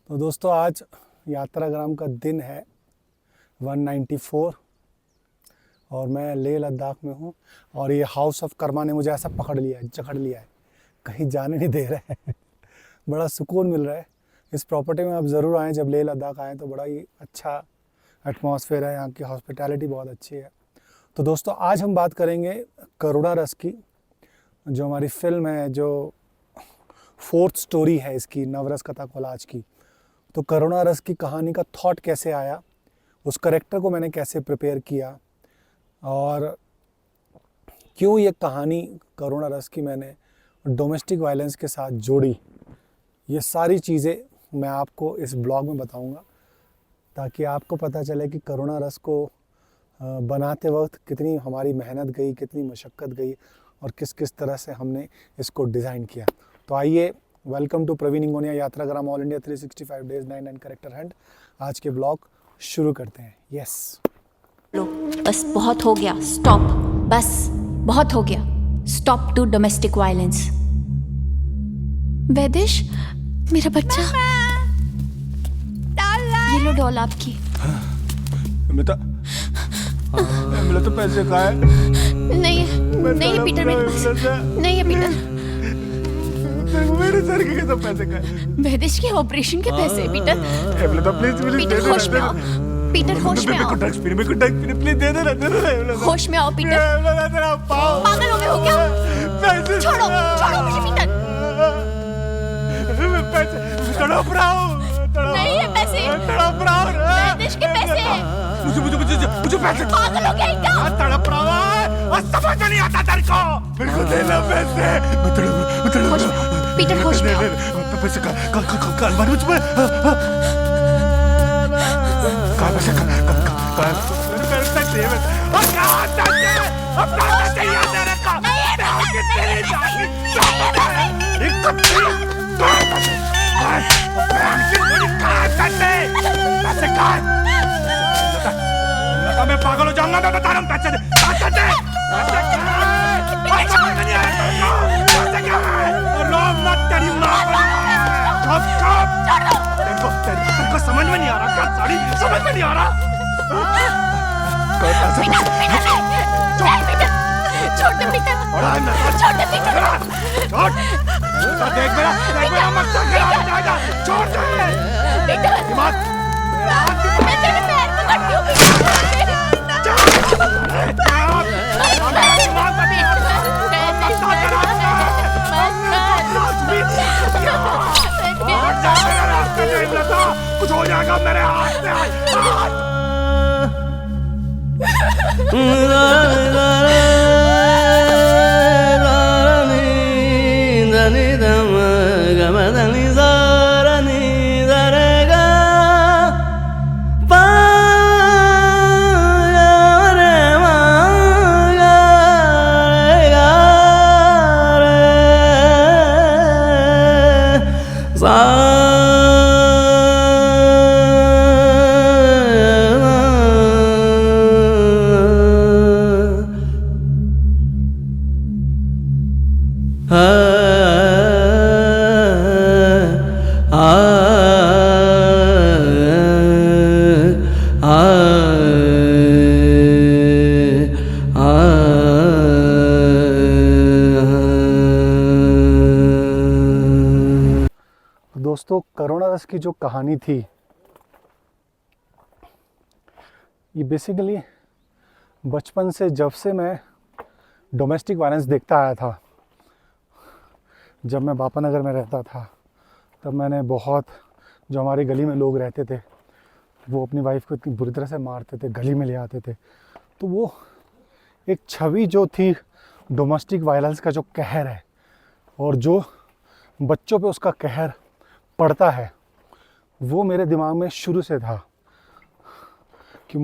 तो दोस्तों आज यात्राग्राम का दिन है 194 और मैं लेह लद्दाख में हूँ। और ये हाउस ऑफ कर्मा ने मुझे ऐसा पकड़ लिया है, जकड़ लिया है, कहीं जाने नहीं दे रहा है। बड़ा सुकून मिल रहा है। इस प्रॉपर्टी में आप ज़रूर आएँ, जब लेह लद्दाख आएँ तो बड़ा ही अच्छा एटमॉस्फेयर है, यहाँ की हॉस्पिटैलिटी बहुत अच्छी है। तो दोस्तों आज हम बात करेंगे करुणा रस की, जो हमारी फिल्म है, जो 4th स्टोरी है इसकी, नवरस कथा कोलाज की। तो करुणा रस की कहानी का थॉट कैसे आया, उस करेक्टर को मैंने कैसे प्रिपेयर किया, और क्यों ये कहानी करुणा रस की मैंने डोमेस्टिक वायलेंस के साथ जोड़ी, ये सारी चीज़ें मैं आपको इस ब्लॉग में बताऊंगा, ताकि आपको पता चले कि करुणा रस को बनाते वक्त कितनी हमारी मेहनत गई, कितनी मशक्क़त गई और किस किस तरह से हमने इसको डिज़ाइन किया। तो आइए, welcome to Praveen Ingonia Yatragram all India 365 days 9 character hunt. आज के ब्लॉग शुरू करते हैं। यस, लो बस बहुत हो गया, स्टॉप, बस बहुत हो गया, स्टॉप टू डोमेस्टिक वायलेंस। वैदेश, मेरा बच्चा, ये लो डॉल आपकी। मिला तो पैसे कहाँ है? नहीं है पीटर, मेरे पास नहीं है पीटर। मेरे सर के तो पैसे कहाँ है? वैदेश के ऑपरेशन के पैसे पीटर। मिला तो प्लीज पीटर होश में आओ, पीटर होश में आओ, ड्रग्स पीने प्लीज दे दे होश में आओ पीटर। पागल हो गए हो क्या? पैसे छोड़ो मुझे पीटर। पैसे तड़प रहा हूँ। नहीं है पैसे, तड़प रहा हूँ। वैदेश के पैसे हैं। मुझे पैसे। पागल हो गया क्या? तड़प रहा हूँ। समझ नहीं आता तेरे को। मेरे को देना पैसे। होश में आओ, पीटर होश में आओ। पैसे कल मार मुझ में। कहाँ पैसे? मेरे पैसे अपना चाहिए तेरे को। तेरी जान पैसे कहाँ? मैं पागल हो जाऊंगा, मैं बता रहा हूँ। पैसे दे। तेरे समझ में नहीं आ रहा क्या? साड़ी समझ में नहीं आ रहा। देख मेरा मकसद छोड़ दे। कुछ हो जाएगा मेरे हाथ से। दोस्तों करुणा रस की जो कहानी थी, ये बेसिकली बचपन से, जब से मैं डोमेस्टिक वायलेंस देखता आया था, जब मैं बापा नगर में रहता था, तब मैंने बहुत, जो हमारी गली में लोग रहते थे वो अपनी वाइफ को इतनी बुरी तरह से मारते थे, गली में ले आते थे, तो वो एक छवि जो थी डोमेस्टिक वायलेंस का, जो कहर है और जो बच्चों पे उसका कहर पड़ता है, वो मेरे दिमाग में शुरू से था कि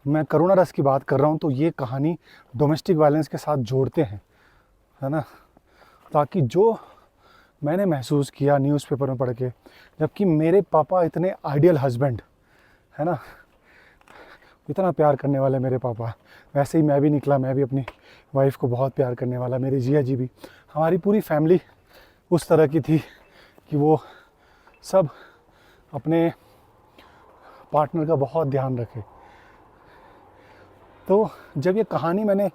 मैं करुणा रस की बात कर रहा हूँ तो ये कहानी डोमेस्टिक वायलेंस के साथ जोड़ते हैं, है ना, ताकि जो मैंने महसूस किया न्यूज़पेपर में पढ़ के, जबकि मेरे पापा इतने आइडियल हस्बैंड, है ना, इतना प्यार करने वाले मेरे पापा, वैसे ही मैं भी निकला, मैं भी अपनी वाइफ को बहुत प्यार करने वाला, मेरी जिया जी भी, हमारी पूरी फैमिली उस तरह की थी कि वो सब अपने पार्टनर का बहुत ध्यान रखें। तो जब ये कहानी मैंने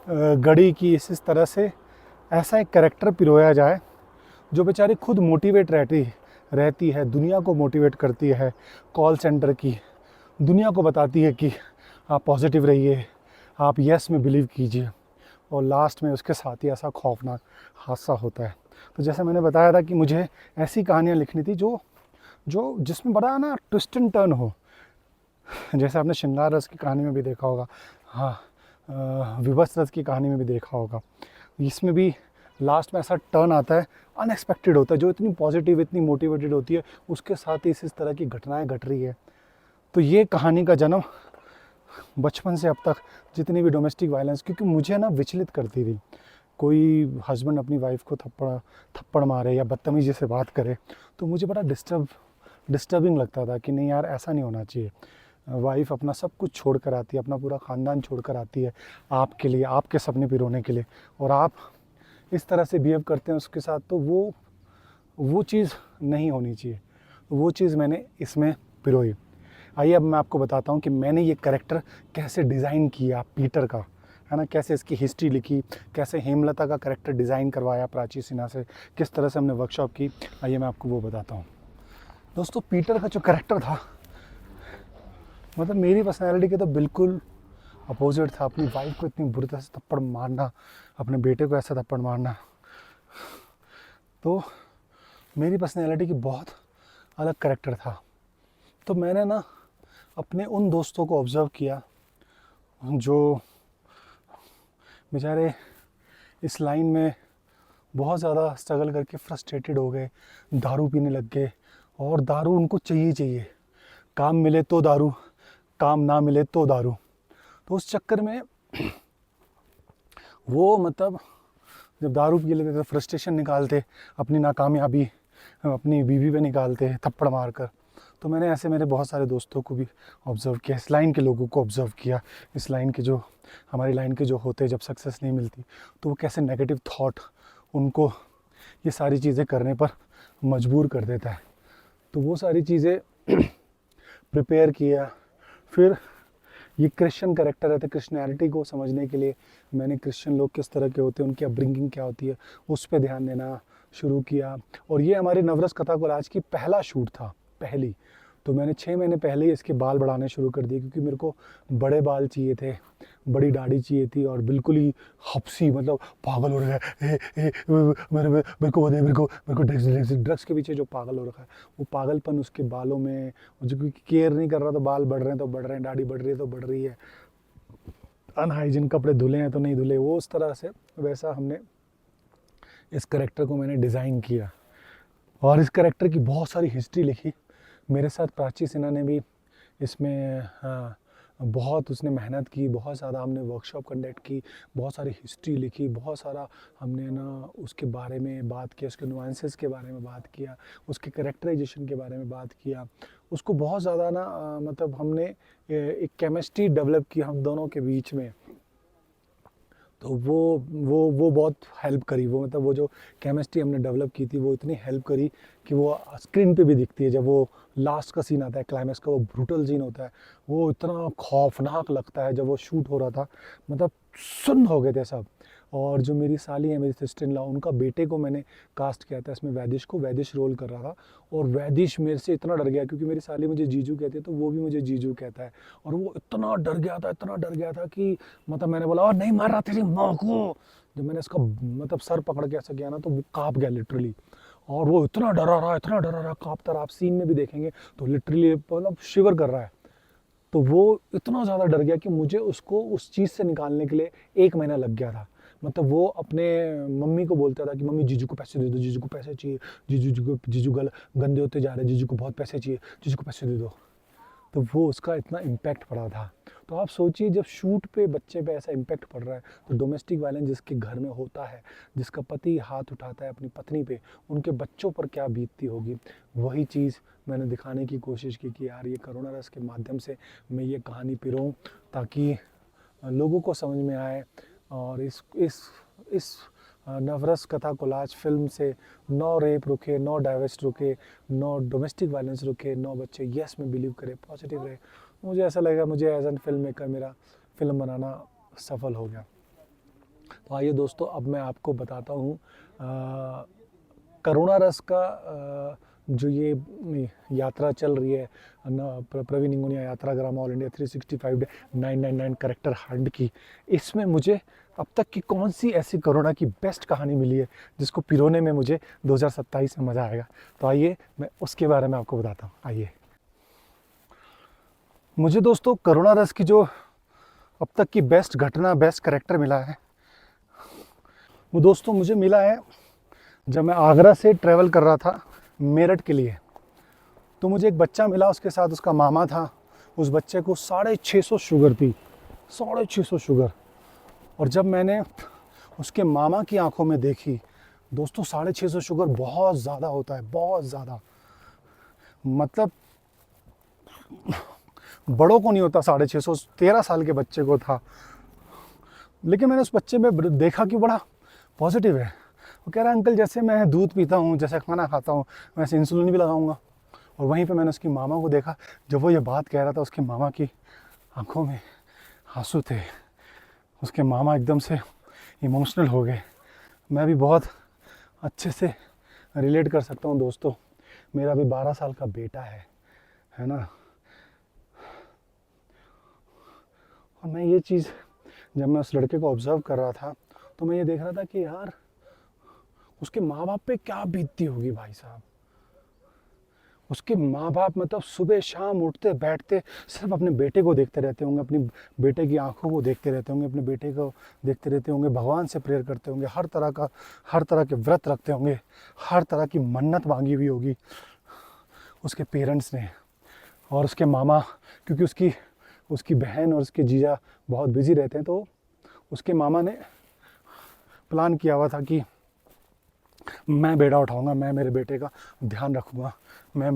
गढ़ी की इस तरह से, ऐसा एक कैरेक्टर पिरोया जाए जो बेचारी खुद मोटिवेट रहती है, दुनिया को मोटिवेट करती है, कॉल सेंटर की दुनिया को बताती है कि आप पॉजिटिव रहिए, आप यस में बिलीव कीजिए, और लास्ट में उसके साथ ही ऐसा खौफनाक हादसा होता है। तो जैसे मैंने बताया था कि मुझे ऐसी कहानियाँ लिखनी थी जो जिसमें बड़ा ना ट्विस्ट एंड टर्न हो। जैसे आपने श्रृंगार रस की कहानी में भी देखा होगा, हाँ, विवश रस की कहानी में भी देखा होगा, इसमें भी लास्ट में ऐसा टर्न आता है, अनएक्सपेक्टेड होता है, जो इतनी पॉजिटिव, इतनी मोटिवेटेड होती है, उसके साथ ही इस तरह की घटनाएं घट रही है। तो ये कहानी का जन्म बचपन से अब तक जितनी भी डोमेस्टिक वायलेंस, क्योंकि मुझे ना विचलित करती थी, कोई हस्बैंड अपनी वाइफ को थप्पड़ मारे या बदतमीजी से बात करे तो मुझे बड़ा डिस्टर्बिंग लगता था कि नहीं यार, ऐसा नहीं होना चाहिए। वाइफ अपना सब कुछ छोड़ कर आती है, अपना पूरा ख़ानदान छोड़ कर आती है आपके लिए, आपके सपने पिरोने के लिए, और आप इस तरह से बिहेव करते हैं उसके साथ, तो वो चीज़ नहीं होनी चाहिए। वो चीज़ मैंने इसमें पिरोई। आइए अब मैं आपको बताता हूँ कि मैंने ये कैरेक्टर कैसे डिज़ाइन किया, पीटर का, है ना, कैसे इसकी हिस्ट्री लिखी, कैसे हेमलता का कैरेक्टर डिज़ाइन करवाया प्राची सिन्हा से, किस तरह से हमने वर्कशॉप की। आइए मैं आपको वो बताता हूँ। दोस्तों, पीटर का जो कैरेक्टर था, मतलब मेरी पर्सनैलिटी के तो बिल्कुल अपोजिट था। अपनी वाइफ को इतनी बुरी तरह से थप्पड़ मारना, अपने बेटे को ऐसा थप्पड़ मारना, तो मेरी पर्सनैलिटी की बहुत अलग कैरेक्टर था। तो मैंने ना अपने उन दोस्तों को ऑब्ज़र्व किया जो बेचारे इस लाइन में बहुत ज़्यादा स्ट्रगल करके फ्रस्ट्रेटेड हो गए, दारू पीने लग गए, और दारू उनको चाहिए, काम मिले तो दारू, काम ना मिले तो दारू। तो उस चक्कर में वो मतलब जब दारू पी लेते तो फ्रस्ट्रेशन निकालते, अपनी नाकामयाबी अपनी बीवी पे निकालते थप्पड़ मार कर। तो मैंने ऐसे मेरे बहुत सारे दोस्तों को भी ऑब्ज़र्व किया, इस लाइन के लोगों को ऑब्ज़र्व किया, इस लाइन के जो हमारी लाइन के जो होते, जब सक्सेस नहीं मिलती तो वो कैसे नेगेटिव थॉट उनको ये सारी चीज़ें करने पर मजबूर कर देता है। तो वो सारी चीज़ें प्रिपेयर किया। फिर ये क्रिश्चियन कैरेक्टर है, तो क्रिश्चियनिटी को समझने के लिए मैंने क्रिश्चियन लोग किस तरह के होते हैं, उनकी अपब्रिंगिंग क्या होती है, उस पर ध्यान देना शुरू किया। और ये हमारी नवरस कथा कोलाज की पहला शूट था, पहली। तो मैंने 6 महीने पहले ही इसके बाल बढ़ाने शुरू कर दिए, क्योंकि मेरे को बड़े बाल चाहिए थे, बड़ी दाढ़ी चाहिए थी, और बिल्कुल ही हपसी, मतलब पागल हो रहा है, मेरे को ड्रग्स के पीछे जो पागल हो रखा है, वो पागलपन उसके बालों में, जो क्योंकि केयर नहीं कर रहा, तो बाल बढ़ रहे हैं तो बढ़ रहे हैं, दाढ़ी बढ़ रही है तो बढ़ रही है, अनहाइजीन कपड़े धुले हैं तो नहीं धुले, वो उस तरह से वैसा हमने इस करेक्टर को मैंने डिज़ाइन किया। और इस करेक्टर की बहुत सारी हिस्ट्री लिखी। मेरे साथ प्राची सिन्हा ने भी इसमें बहुत उसने मेहनत की, बहुत ज़्यादा हमने वर्कशॉप कंडक्ट की, बहुत सारी हिस्ट्री लिखी, बहुत सारा हमने ना उसके बारे में बात किया, उसके नुआंसेस के बारे में बात किया, उसके कैरेक्टराइजेशन के बारे में बात किया। उसको बहुत ज़्यादा ना मतलब हमने एक केमिस्ट्री डेवलप की हम दोनों के बीच में। तो वो बहुत हेल्प करी, वो मतलब वो जो केमिस्ट्री हमने डेवलप की थी वो इतनी हेल्प करी कि वो स्क्रीन पे भी दिखती है। जब वो लास्ट का सीन आता है, क्लाइमैक्स का, वो ब्रूटल सीन होता है, वो इतना खौफनाक लगता है। जब वो शूट हो रहा था, मतलब सुन्न हो गए थे सब। और जो मेरी साली है, मेरी सिस्टर इन लॉ, उनका बेटे को मैंने कास्ट किया था इसमें, वैदिश को, वैदिश रोल कर रहा था। और वैदिश मेरे से इतना डर गया, क्योंकि मेरी साली मुझे जीजू कहती है, तो वो भी मुझे जीजू कहता है। और वो इतना डर गया था, इतना डर गया था कि मतलब मैंने बोला, और नहीं मार रहा तेरी माँ को। जब मैंने इसका मतलब सर पकड़ के ऐसा किया ना, तो वो काँप गया लिटरली। और वो इतना डरा रहा, इतना डरा रहा, काँपता रहा। आप सीन में भी देखेंगे तो लिटरली मतलब शिवर कर रहा है। तो वो इतना ज़्यादा डर गया कि मुझे उसको उस चीज़ से निकालने के लिए 1 महीना लग गया था। मतलब वो अपने मम्मी को बोलता था कि मम्मी जीजू को पैसे दे दो, जीजू को पैसे चाहिए, जीजू गंदे होते जा रहे हैं, जीजू को बहुत पैसे चाहिए, जीजू को पैसे दे दो। तो वो उसका इतना इम्पैक्ट पड़ा था। तो आप सोचिए, जब शूट पे बच्चे पे ऐसा इम्पैक्ट पड़ रहा है, तो डोमेस्टिक वायलेंस जिसके घर में होता है, जिसका पति हाथ उठाता है अपनी पत्नी पे, उनके बच्चों पर क्या बीतती होगी। वही चीज़ मैंने दिखाने की कोशिश की कि यार ये करुणा रस के माध्यम से मैं ये कहानी पिरोऊँ, ताकि लोगों को समझ में आए। और इस नवरस कथा कोलाज फिल्म से 9 रेप रुके, 9 डाइवर्स रुके, 9 डोमेस्टिक वायलेंस रुके, 9 बच्चे यस में बिलीव करे, पॉजिटिव रहे। मुझे ऐसा लगा मुझे एज एन फिल्म मेकर मेरा फिल्म बनाना सफल हो गया। तो आइए दोस्तों, अब मैं आपको बताता हूँ करुणा रस का जो ये यात्रा चल रही है Praveen Ingonia Yatragram all India 365 day 999 character hunt की, इसमें मुझे अब तक की कौन सी ऐसी करुणा की बेस्ट कहानी मिली है जिसको पिरोने में मुझे 2027 में मज़ा आएगा। तो आइए मैं उसके बारे में आपको बताता हूँ। आइए, मुझे दोस्तों करुणा रस की जो अब तक की बेस्ट घटना, बेस्ट करेक्टर मिला है, वो दोस्तों मुझे मिला है जब मैं आगरा से ट्रैवल कर रहा था मेरठ के लिए। तो मुझे एक बच्चा मिला, उसके साथ उसका मामा था। उस बच्चे को 650 शुगर थी, 650 शुगर। और जब मैंने उसके मामा की आंखों में देखी, दोस्तों 650 शुगर बहुत ज़्यादा होता है, बहुत ज़्यादा। मतलब बड़ों को नहीं होता 650, 13 साल के बच्चे को था। लेकिन मैंने उस बच्चे में देखा कि बड़ा पॉजिटिव है। वो कह रहा है अंकल जैसे मैं दूध पीता हूँ, जैसे खाना खाता हूँ, वैसे इंसुलिन भी लगाऊंगा। और वहीं पे मैंने उसकी मामा को देखा, जब वो ये बात कह रहा था उसके मामा की आंखों में आंसू थे। उसके मामा एकदम से इमोशनल हो गए। मैं भी बहुत अच्छे से रिलेट कर सकता हूँ दोस्तों। मेरा भी 12 साल का बेटा है ना। और मैं ये चीज़ जब मैं उस लड़के को ऑब्ज़र्व कर रहा था तो मैं ये देख रहा था कि यार उसके माँ बाप पे क्या बीतती होगी भाई साहब। उसके माँ बाप मतलब सुबह शाम उठते बैठते सिर्फ अपने बेटे को देखते रहते होंगे, अपनी बेटे की आंखों को देखते रहते होंगे, अपने बेटे को देखते रहते होंगे, भगवान से प्रेयर करते होंगे, हर तरह के व्रत रखते होंगे, हर तरह की मन्नत मांगी हुई होगी उसके पेरेंट्स ने। और उसके मामा, क्योंकि उसकी बहन और उसके जीजा बहुत बिजी रहते हैं, तो उसके मामा ने प्लान किया हुआ था कि मैं बेड़ा उठाऊंगा, मैं मेरे बेटे का ध्यान रखूंगा, मैं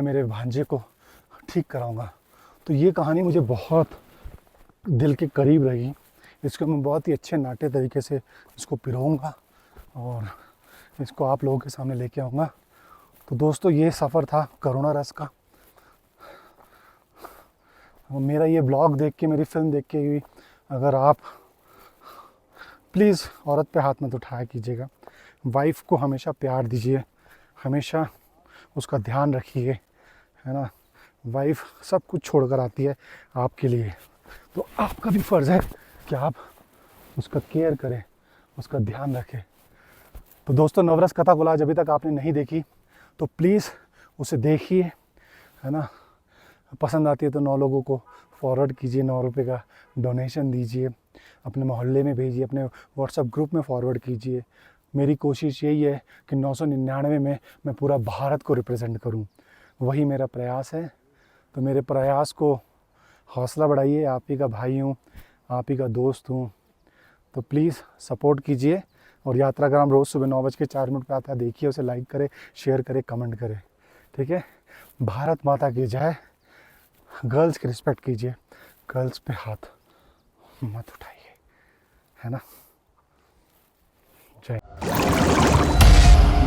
मेरे भांजे को ठीक कराऊंगा। तो ये कहानी मुझे बहुत दिल के करीब रही। इसको मैं बहुत ही अच्छे नाट्य तरीके से इसको पिरोऊंगा और इसको आप लोगों के सामने लेके आऊँगा। तो दोस्तों ये सफ़र था करुणा रस का। मेरा ये ब्लॉग देख के, मेरी फिल्म देख के भी अगर आप प्लीज़ औरत पे हाथ मत उठाया कीजिएगा। वाइफ को हमेशा प्यार दीजिए, हमेशा उसका ध्यान रखिए, है ना। वाइफ सब कुछ छोड़कर आती है आपके लिए, तो आपका भी फ़र्ज़ है कि आप उसका केयर करें, उसका ध्यान रखें। तो दोस्तों नवरस कथा कोलाज अभी तक आपने नहीं देखी तो प्लीज़ उसे देखिए, है ना। पसंद आती है तो 9 लोगों को फॉरवर्ड कीजिए, 9 रुपये का डोनेशन दीजिए, अपने मोहल्ले में भेजिए, अपने व्हाट्सएप ग्रुप में फॉरवर्ड कीजिए। मेरी कोशिश यही है कि 999 में मैं पूरा भारत को रिप्रेजेंट करूं, वही मेरा प्रयास है। तो मेरे प्रयास को हौसला बढ़ाइए। आप ही का भाई हूँ, आप ही का दोस्त हूँ, तो प्लीज़ सपोर्ट कीजिए। और यात्राग्राम रोज़ सुबह 9:04 पे आता है, देखिए उसे, लाइक करें, शेयर करें, कमेंट करें, ठीक है। भारत माता की जय। गर्ल्स की रिस्पेक्ट कीजिए, गर्ल्स पे हाथ मत उठाइए, है ना। जय।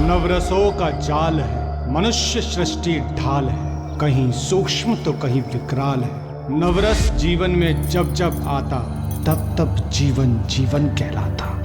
नवरसों का जाल है, मनुष्य सृष्टि ढाल है, कहीं सूक्ष्म तो कहीं विकराल है। नवरस जीवन में जब जब आता, तब तब जीवन जीवन कहलाता।